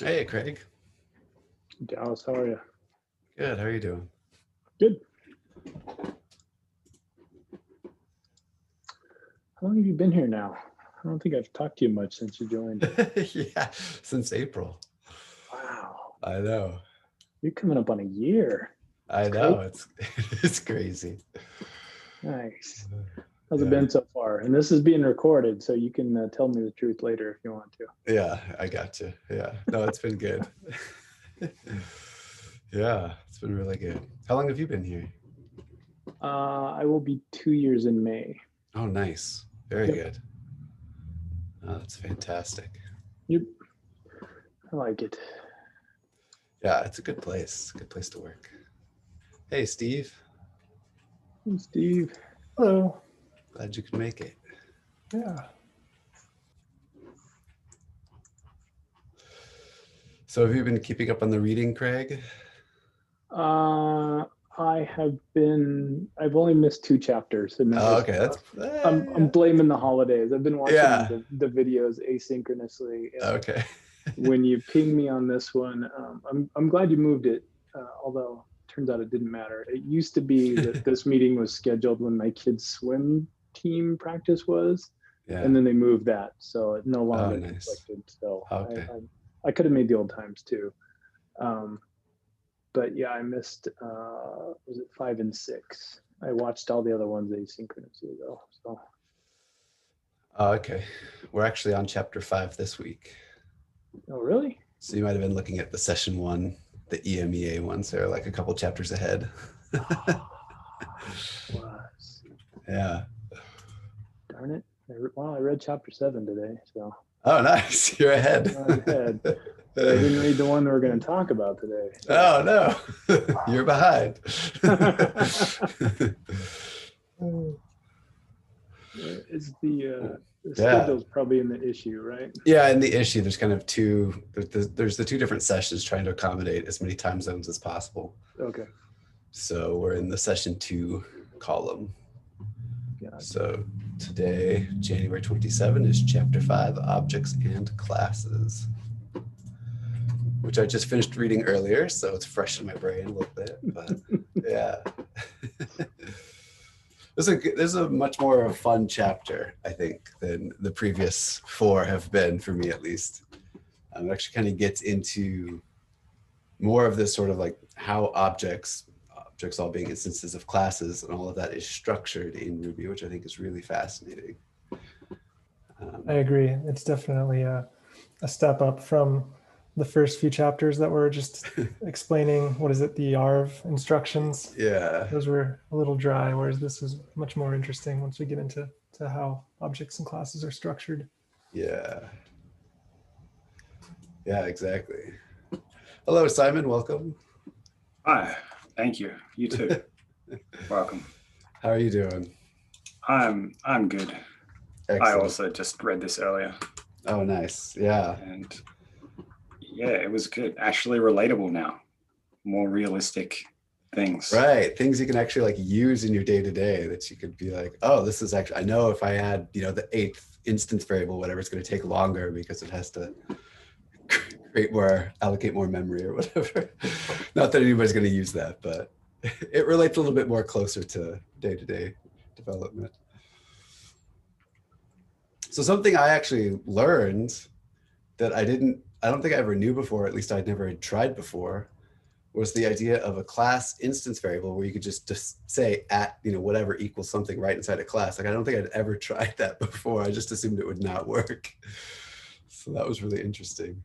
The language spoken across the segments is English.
Hey, Craig. Dallas, how are you? Good. How are you doing? Good. How long have you been here now? I don't think I've talked to you much since you joined. Yeah, since April. Wow. I know. You're coming up on a year. I It's crazy. know. It's crazy. Nice. How's it Yeah. been so far? And this is being recorded, so you can tell me the truth later if you want to. Yeah, I got you. Yeah. No, it's been good. Yeah, it's been really good. How long have you been here? I will be 2 years in May. Oh, nice. Very Yep. good. Oh, that's fantastic. Yep. I like it. Yeah, it's a good place. Good place to work. Hey, Steve. Hey, Steve. Hello. Glad you could make it. Yeah. So have you been keeping up on the reading, Craig? I've only missed 2 chapters, and that Oh, was okay. That's I'm blaming the holidays. I've been watching yeah. the videos asynchronously, and Okay. when you ping me on this one, I'm glad you moved it. Although it turns out it didn't matter. It used to be that this meeting was scheduled when my kids' swim team practice was, Yeah. and then they moved that, so it no Oh, longer nice. conflicted. So Okay. I could have made the old times too. But yeah, I missed was it 5 and 6? I watched all the other ones asynchronously though. So Oh, okay. We're actually on chapter 5 this week. oh really? So you might have been looking at the session 1, the EMEA ones. They're like a couple chapters ahead. Was. Yeah. Darn it. Well, I read chapter 7 today, so Oh, nice. You're ahead. I'm ahead. But I didn't read the one that we're going to talk about today. So. Oh, no. You're behind. It's the Yeah. schedule's probably in the issue, right? Yeah, in the issue, there's kind of there's the 2 different sessions trying to accommodate as many time zones as possible. Okay. So we're in the session 2 column. Gotcha. So today, January 27, is chapter 5, Objects and Classes, which I just finished reading earlier, so it's fresh in my brain a little bit, but yeah. This is a much more fun chapter, I think, than the previous 4 have been, for me at least. It actually kind of gets into more of this sort of like how objects all being instances of classes and all of that is structured in Ruby, which I think is really fascinating. I agree. It's definitely a step up from the first few chapters that were just explaining, what is it, the ARV instructions. Yeah. Those were a little dry, whereas this is much more interesting once we get into how objects and classes are structured. Yeah. Yeah, exactly. Hello, Simon. Welcome. Hi. Thank you. You too. Welcome. How are you doing? I'm good. Excellent. I also just read this earlier. Oh, nice. Yeah. And yeah, it was good. Actually relatable now. More realistic things. Right. Things you can actually like use in your day-to-day that you could be like, oh, this is actually, I know if I add, the 8th instance variable, whatever, it's going to take longer because it has to allocate more memory or whatever. Not that anybody's going to use that, but it relates a little bit more closer to day-to-day development. So something I actually learned that I don't think I ever knew before, at least I'd never tried before, was the idea of a class instance variable where you could just say at, whatever equals something right inside a class. Like, I don't think I'd ever tried that before. I just assumed it would not work. So that was really interesting.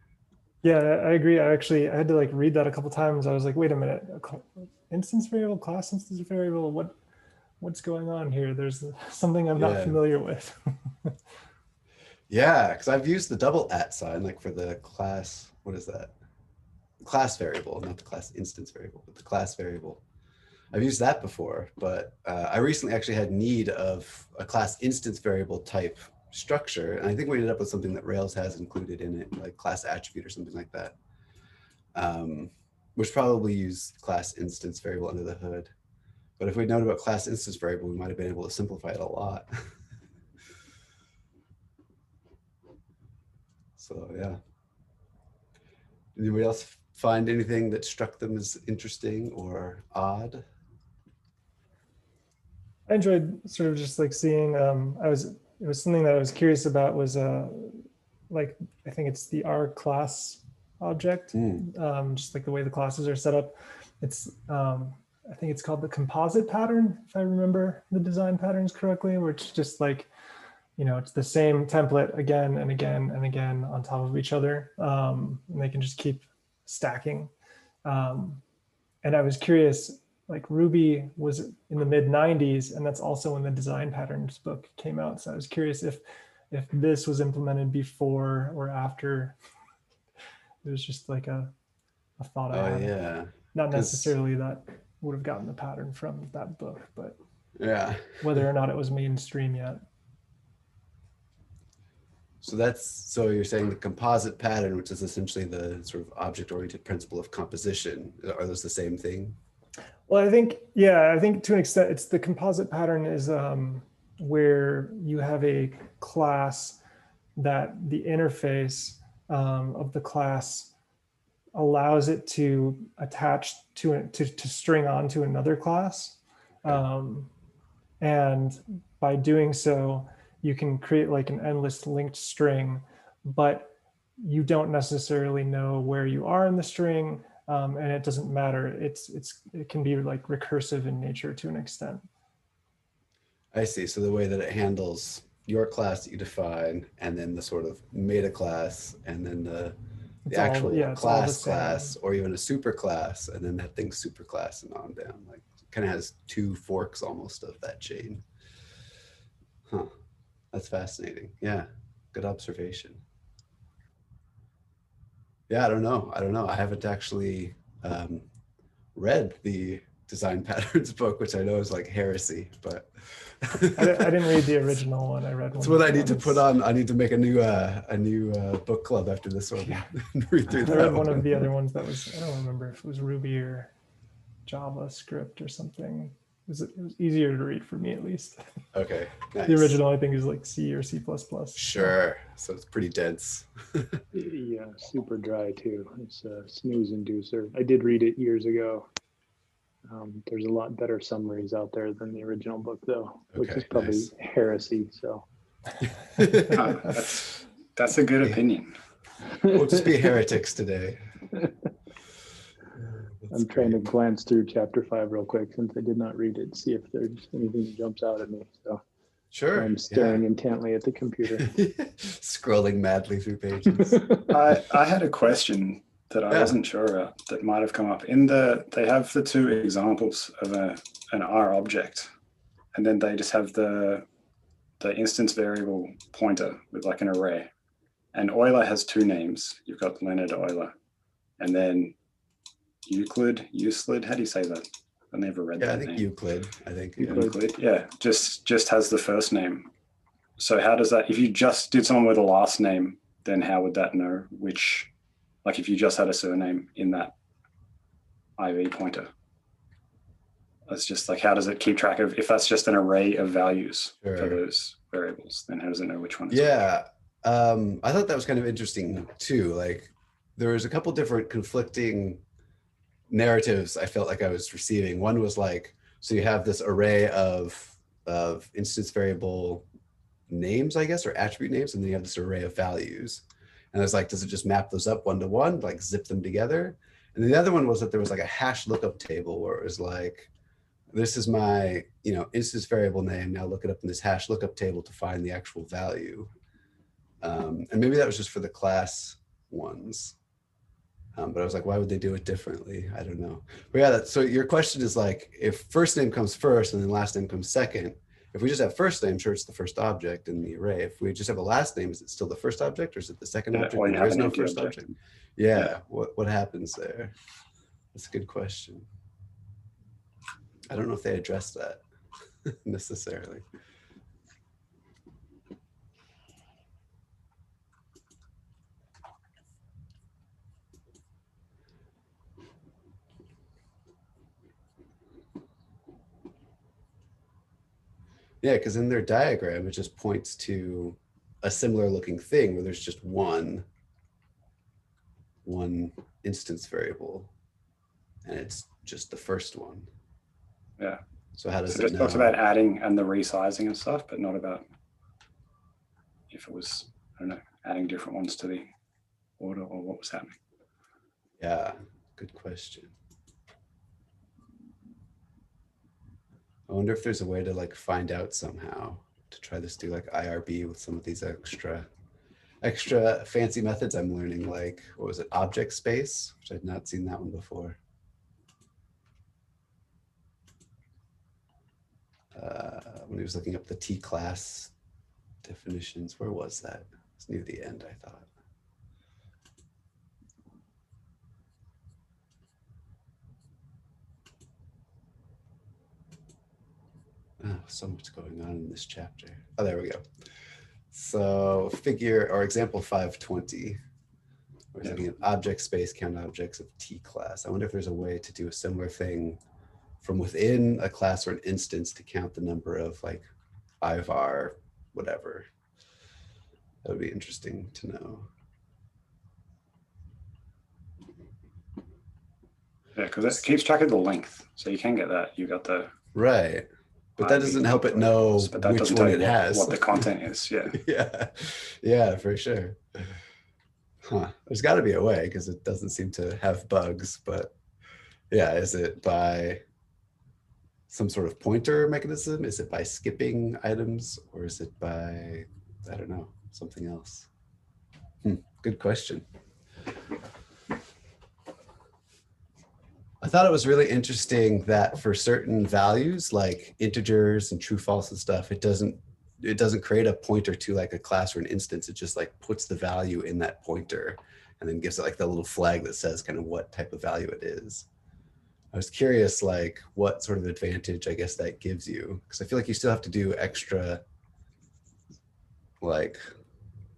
Yeah, I agree. I had to read that a couple times. I was like, wait a minute, instance variable, class instance variable, what's going on here? There's something I'm not familiar with. Yeah, because I've used the double at sign, like for the class, what is that? Class variable, not the class instance variable, but the class variable. I've used that before, but I recently actually had need of a class instance variable type structure. And I think we ended up with something that Rails has included in it, like class attribute or something like that, which probably use class instance variable under the hood. But if we'd known about class instance variable, we might have been able to simplify it a lot. So yeah. Anybody else find anything that struck them as interesting or odd? I enjoyed sort of just like seeing, it was something that I was curious about was like, I think it's the R class object, just like the way the classes are set up. It's, I think it's called the composite pattern, if I remember the design patterns correctly, where it's just like, you know, it's the same template again and again and again on top of each other. And they can just keep stacking. And I was curious, like Ruby was in the mid 90s, and that's also when the design patterns book came out. So I was curious if this was implemented before or after. It was just like a thought I had. Yeah. Not necessarily that would have gotten the pattern from that book, but yeah, whether or not it was mainstream yet. So you're saying the composite pattern, which is essentially the sort of object-oriented principle of composition, are those the same thing? Well, I think to an extent, it's the composite pattern is where you have a class that the interface of the class allows it to attach to string onto another class. And by doing so, you can create like an endless linked string, but you don't necessarily know where you are in the string, and it doesn't matter. It can be like recursive in nature to an extent. I see. So the way that it handles your class that you define, and then the sort of meta class, and then the actual class, or even a super class, and then that thing's super class and on down. Like kind of has two forks almost of that chain. Huh. That's fascinating. Yeah, good observation. Yeah, I don't know. I haven't actually read the design patterns book, which I know is like heresy, but I didn't read the original one. I read one. That's what I need to put on. I need to make a new book club after this one. Yeah. Read through I read one of the other ones that was, I don't remember if it was Ruby or JavaScript or something. It was easier to read for me, at least. Okay, nice. The original, I think, is like C or C++. Sure. So it's pretty dense. Yeah, super dry too. It's a snooze inducer. I did read it years ago. There's a lot better summaries out there than the original book, though, which is probably heresy. So that's a good opinion. We'll just be heretics today. I'm trying to glance through chapter 5 real quick since I did not read it, see if there's anything that jumps out at me. So sure. I'm staring intently at the computer. Scrolling madly through pages. I had a question that I wasn't sure about that might have come up. They have the two examples of an R object, and then they just have the instance variable pointer with like an array. And Euler has two names. You've got Leonard Euler, and then Euclid, how do you say that? I never read that. I think name. Euclid. Euclid. Yeah, just has the first name. So how does that? If you just did someone with a last name, then how would that know which? Like if you just had a surname in that IV pointer, it's just like, how does it keep track of, if that's just an array of values for those variables, then how does it know which one is which? I thought that was kind of interesting too. Like there was a couple different conflicting narratives I felt like I was receiving. One was like, so you have this array of instance variable names, I guess, or attribute names, and then you have this array of values. And I was like, does it just map those up one to one, like zip them together? And then the other one was that there was like a hash lookup table where it was like, this is my, instance variable name. Now look it up in this hash lookup table to find the actual value. And maybe that was just for the class ones. But I was like, why would they do it differently? I don't know. But yeah, so your question is like, if first name comes first and then last name comes second, if we just have first name, sure, it's the first object in the array. If we just have a last name, is it still the first object or is it the second object? There is no first object. Yeah. What happens there? That's a good question. I don't know if they addressed that necessarily. Yeah, because in their diagram, it just points to a similar looking thing where there's just one. one instance variable, and it's just the first one. Yeah. So how does So it just know? talks about adding and the resizing and stuff, but not about if it was, I don't know, adding different ones to the order or what was happening. Yeah, good question. I wonder if there's a way to like find out somehow to try this do like IRB with some of these extra fancy methods I'm learning, like what was it, object space, which I'd not seen that one before. When he was looking up the T-class definitions, where was that? It's near the end, I thought. Oh, so much going on in this chapter. Oh, there we go. So figure or example 520, we're looking at object space count objects of T class. I wonder if there's a way to do a similar thing from within a class or an instance to count the number of like var, whatever. That would be interesting to know. Yeah, because it keeps track of the length. So you can get that. You got the right. But that doesn't help it know which one it has. What the content is. Yeah. Yeah. Yeah, for sure. Huh. There's got to be a way because it doesn't seem to have bugs. But yeah, is it by some sort of pointer mechanism? Is it by skipping items, or is it by, I don't know, something else? Good question. I thought it was really interesting that for certain values like integers and true false and stuff, it doesn't create a pointer to like a class or an instance. It just like puts the value in that pointer and then gives it like the little flag that says kind of what type of value it is. I was curious like what sort of advantage I guess that gives you, because I feel like you still have to do extra like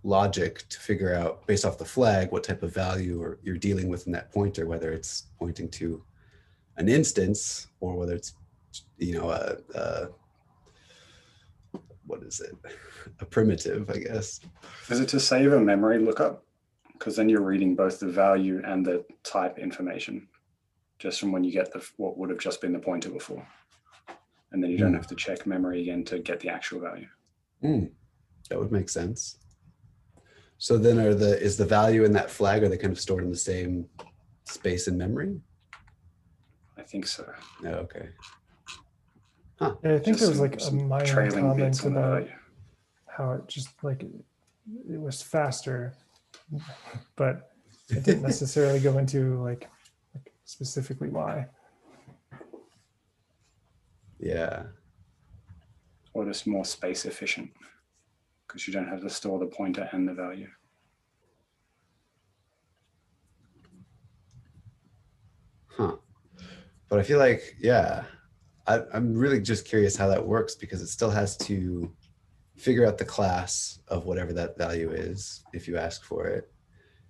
logic to figure out based off the flag what type of value or you're dealing with in that pointer, whether it's pointing to an instance or whether it's, you know, what is it? A primitive, I guess. Is it to save a memory lookup? Because then you're reading both the value and the type information just from when you get what would have just been the pointer before. And then you don't have to check memory again to get the actual value. That would make sense. So then is the value in that flag, are they kind of stored in the same space in memory? I think so. Oh, okay. Huh. Yeah, I think there was like a minor comment about how it just like it was faster, but it didn't necessarily go into like specifically why. Yeah. Or just more space efficient because you don't have to store the pointer and the value. Huh. But I feel like, yeah, I'm really just curious how that works because it still has to figure out the class of whatever that value is if you ask for it.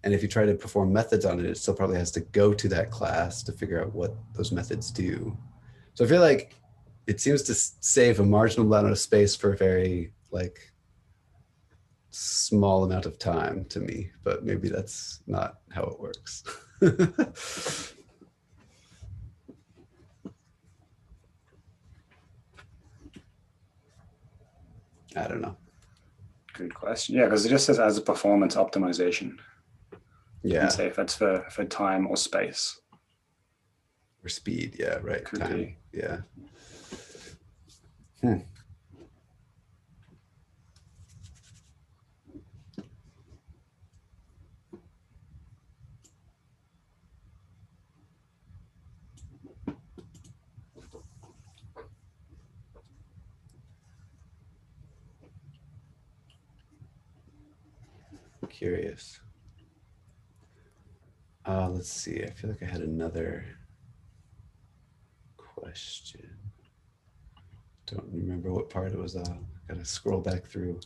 And if you try to perform methods on it, it still probably has to go to that class to figure out what those methods do. So I feel like it seems to save a marginal amount of space for a very like small amount of time to me, but maybe that's not how it works. I don't know. Good question. Yeah, because it just says as a performance optimization. Yeah. You can say if that's for time or space. Or speed, yeah, right. Could time. be. Yeah. Curious. Let's see. I feel like I had another question. Don't remember what part it was on. Gotta scroll back through.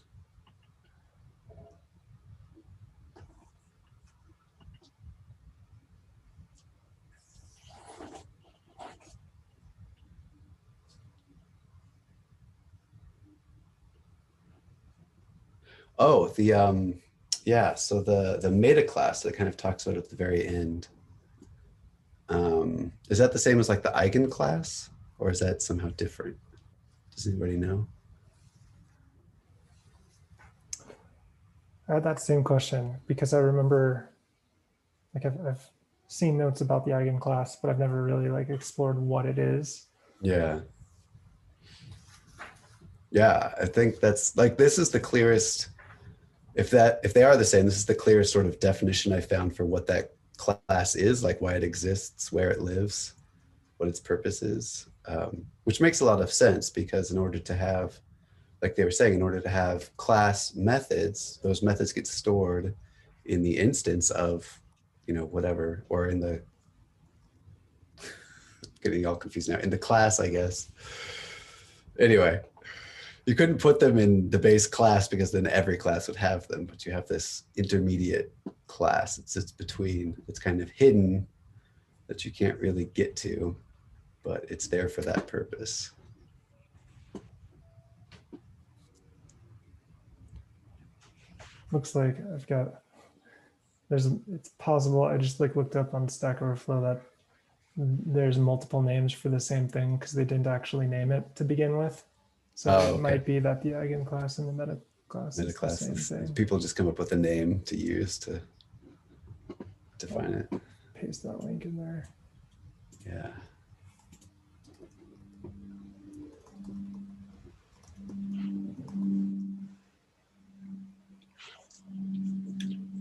Oh, the Yeah, so the meta class that kind of talks about at the very end, is that the same as like the eigen class, or is that somehow different? Does anybody know? I had that same question because I remember, like I've seen notes about the eigen class, but I've never really like explored what it is. Yeah. Yeah, I think that's like, this is the clearest, if they are the same, this is the clearest sort of definition I found for what that class is, like why it exists, where it lives, what its purpose is, which makes a lot of sense because in order to have, like they were saying, in order to have class methods, those methods get stored in the instance of, you know, whatever, or in the, getting all confused now, in the class, I guess. Anyway, you couldn't put them in the base class because then every class would have them, but you have this intermediate class. It sits between, it's kind of hidden that you can't really get to, but it's there for that purpose. Looks like I've got, it's possible, I just like looked up on Stack Overflow that there's multiple names for the same thing because they didn't actually name it to begin with. So Oh, it okay. might be that the eigen class and the meta class is the same thing. People just come up with a name to use to define it. Paste that link in there. Yeah.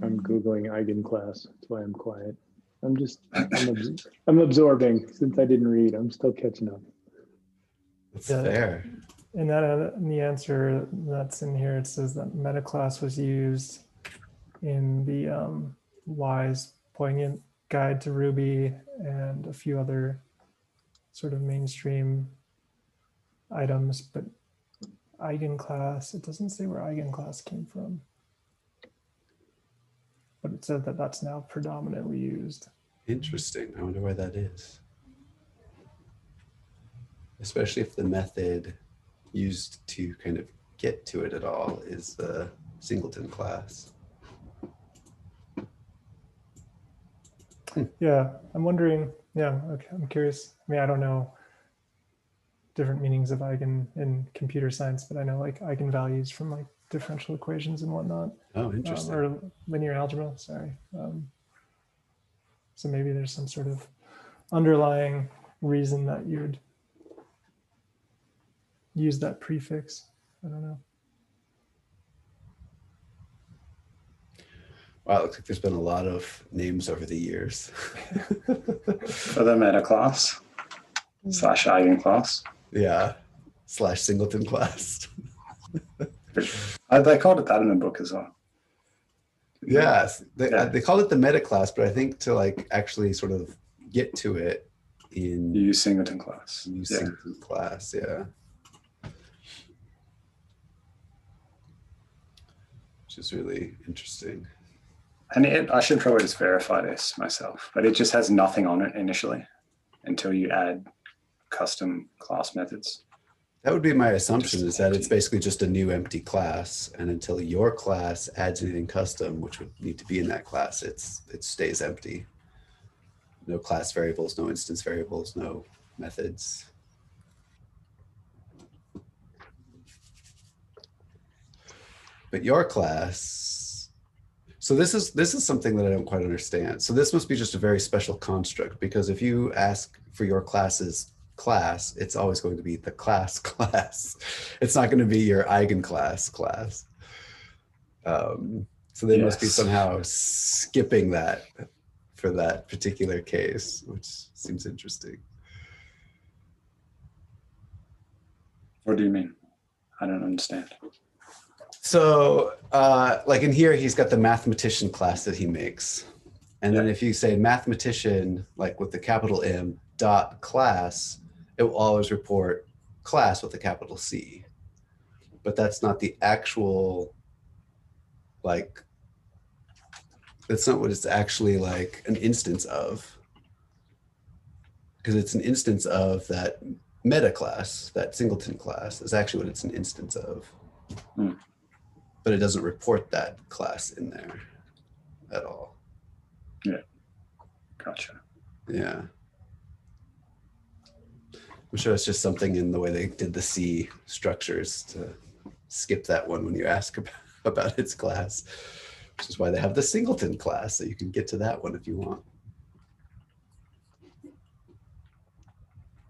I'm Googling eigen class. That's why I'm quiet. I'm absorbing since I didn't read. I'm still catching up. That's fair. And that in the answer that's in here, it says that meta class was used in the Wise Poignant Guide to Ruby and a few other sort of mainstream items, but eigen class, it doesn't say where eigen class came from. But it said that that's now predominantly used. Interesting. I wonder why that is. Especially if the method used to kind of get to it at all is the singleton class. Yeah, I'm wondering, yeah, okay, I'm curious. I mean, I don't know different meanings of eigen in computer science, but I know like eigenvalues from like differential equations and whatnot. Oh, interesting. Or linear algebra, sorry. So maybe there's some sort of underlying reason that you would use that prefix. I don't know. Wow, it looks like there's been a lot of names over the years. For the meta class / eigen class. Yeah, / singleton class. They called it that in the book as well. Yes, they call it the meta class, but I think to like actually sort of get to it in Use singleton class. singleton class, yeah. Which is really interesting. And I should probably just verify this myself, but it just has nothing on it initially until you add custom class methods. That would be my assumption, is that it's basically just a new empty class, and until your class adds anything custom, which would need to be in that class, it stays empty. No class variables, no instance variables, no methods. But your class, so this is something that I don't quite understand. So this must be just a very special construct, because if you ask for your class's class, it's always going to be the class. It's not going to be your eigenclass class. So they must be somehow skipping that for that particular case, which seems interesting. What do you mean? I don't understand. So like in here, he's got the mathematician class that he makes. And then if you say mathematician, like with the capital M dot class, it will always report class with a capital C. But that's not the actual, like, that's not what it's actually like an instance of. Because it's an instance of that meta class, that singleton class is actually what it's an instance of. but it doesn't report that class in there at all. Yeah, gotcha. Yeah. I'm sure it's just something in the way they did the C structures to skip that one when you ask about its class, which is why they have the singleton class, so you can get to that one if you want.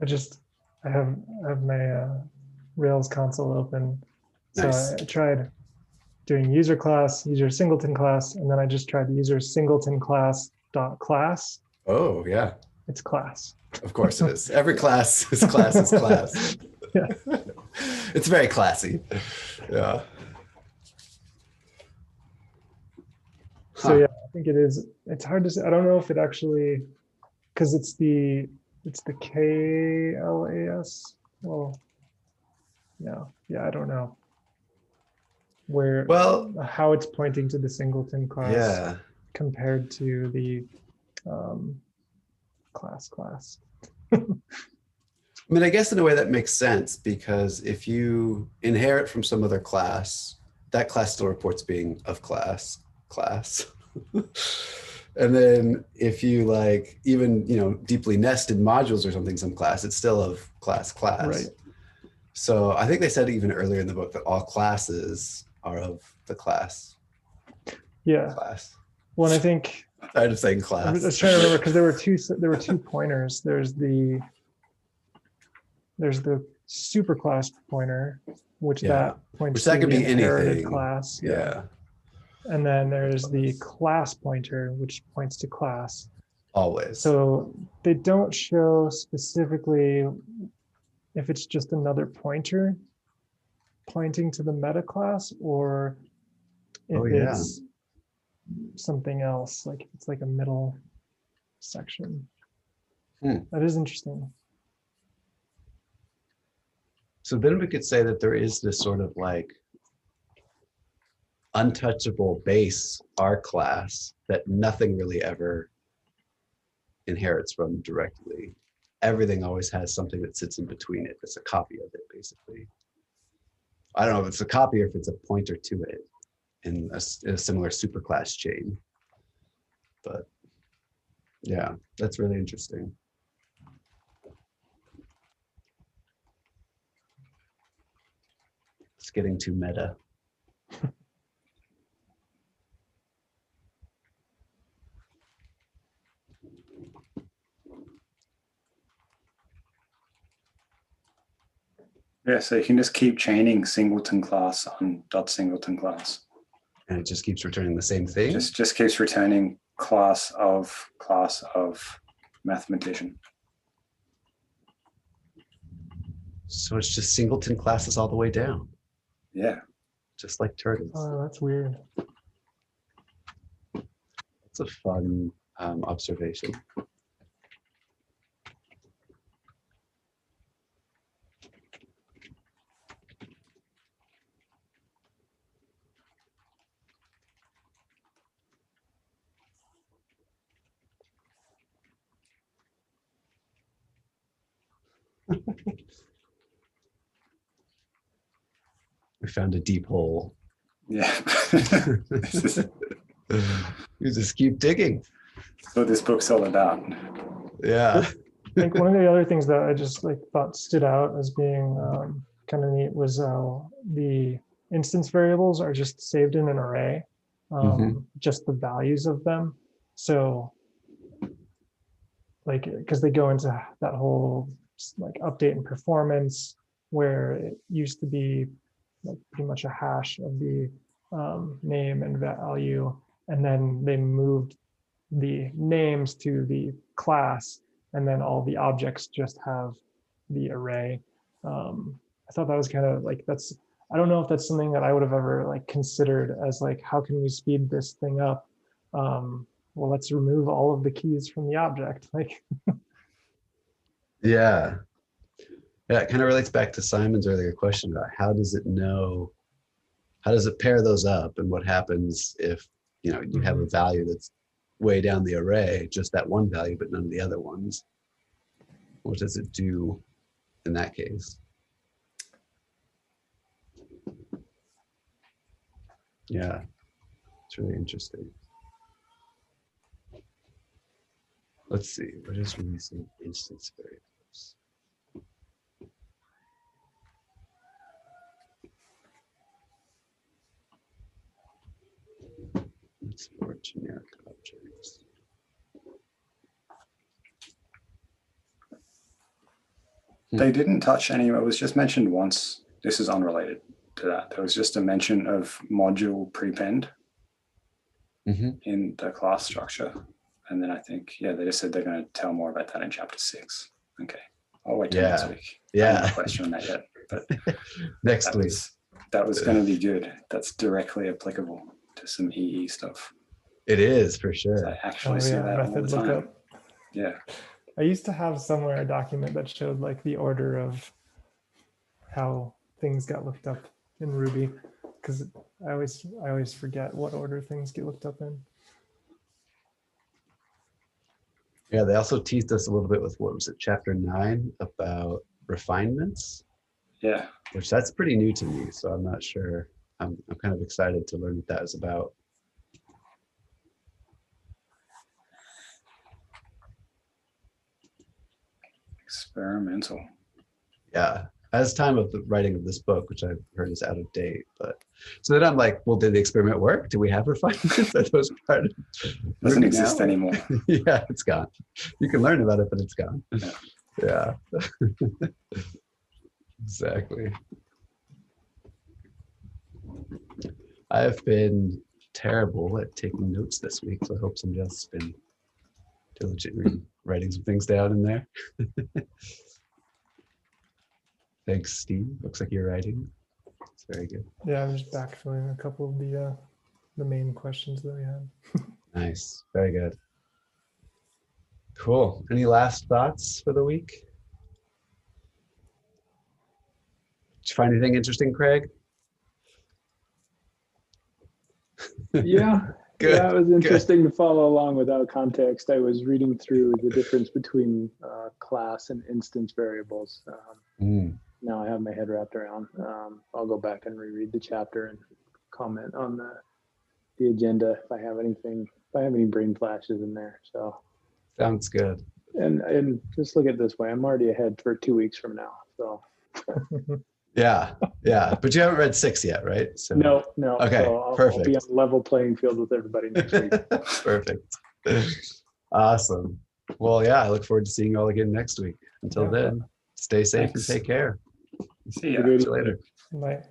I have my Rails console open. So Nice. I tried doing user class, user singleton class, and then I just tried user singleton class dot class. Oh, yeah. It's class. Of course it is. Every class is class is class. Yeah. It's very classy. Yeah. So yeah, I think it is. It's hard to say. I don't know if it actually, because it's the KLAS. Well, yeah, I don't know how it's pointing to the singleton class Yeah. compared to the class. I mean, I guess in a way that makes sense, because if you inherit from some other class, that class still reports being of class. And then if you like even, deeply nested modules or something, some class, it's still of class. Right. So I think they said even earlier in the book that all classes are of the class. Yeah. Class. Well, and I think I'm tired of saying class. I was trying to remember because there were two pointers. There's the superclass pointer, which that points to could the be inherited anything. class. Yeah. And then there's the class pointer, which points to class. Always. So they don't show specifically if it's just another pointer pointing to the meta class, or if it's something else, like it's like a middle section. That is interesting. So then we could say that there is this sort of like untouchable base R class that nothing really ever inherits from directly. Everything always has something that sits in between it. It's a copy of it, basically. I don't know if it's a copy or if it's a pointer to it in a similar superclass chain. But yeah, that's really interesting. It's getting too meta. Yeah, so you can just keep chaining singleton class on dot singleton class. And it just keeps returning the same thing? Just keeps returning class of mathematician. So it's just singleton classes all the way down. Yeah. Just like turtles. Oh, that's weird. That's a fun observation. We found a deep hole. Yeah. You just keep digging. That's what this book's all about. Yeah. I think one of the other things that I just thought stood out as being kind of neat was the instance variables are just saved in an array, just the values of them. So because they go into that whole update and performance, where it used to be pretty much a hash of the name and value, and then they moved the names to the class, and then all the objects just have the array. I thought that was kind of I don't know if that's something that I would have ever considered as how can we speed this thing up? Well, let's remove all of the keys from the object. Yeah. Yeah, it kind of relates back to Simon's earlier question about how does it pair those up, and what happens if you have a value that's way down the array, just that one value, but none of the other ones. What does it do in that case? Yeah, it's really interesting. Let's see, what is releasing instance variables? It's for generic objects. They didn't touch any, it was just mentioned once. This is unrelated to that. There was just a mention of module prepend in the class structure. And then I think, yeah, they just said they're going to tell more about that in chapter 6. Okay. I'll wait till next week. I don't have a question on that yet, but next week. That was going to be good. That's directly applicable to some EE stuff. It is for sure. I actually see that all the time. Lookup. Yeah. I used to have somewhere a document that showed like the order of how things got looked up in Ruby, because I always forget what order things get looked up in. Yeah, they also teased us a little bit with, what was it, chapter 9 about refinements? Yeah. Which that's pretty new to me, so I'm not sure. I'm kind of excited to learn what that is about. Experimental. Yeah, as time of the writing of this book, which I've heard is out of date, but so then I'm like, well, did the experiment work? Do we have refinements? Are those part of Doesn't Ruby exist now? anymore. Yeah, it's gone. You can learn about it, but it's gone. Yeah. Exactly. I have been terrible at taking notes this week, so I hope somebody else has been diligently writing some things down in there. Thanks, Steve. Looks like you're writing. It's very good. Yeah, I'm just backfilling a couple of the main questions that we had. Nice. Very good. Cool. Any last thoughts for the week? Did you find anything interesting, Craig? Yeah. Good. Yeah, it was interesting to follow along without context. I was reading through the difference between class and instance variables. Now I have my head wrapped around. I'll go back and reread the chapter and comment on the agenda if I have anything, if I have any brain flashes in there. So sounds good. And just look at it this way, I'm already ahead for 2 weeks from now. So yeah, but you haven't read 6 yet, right? So no. Okay, so perfect. I'll be on a level playing field with everybody next week. Perfect. Awesome. Well, yeah, I look forward to seeing you all again next week. Until then, stay safe and take care. See ya. See you later. Bye.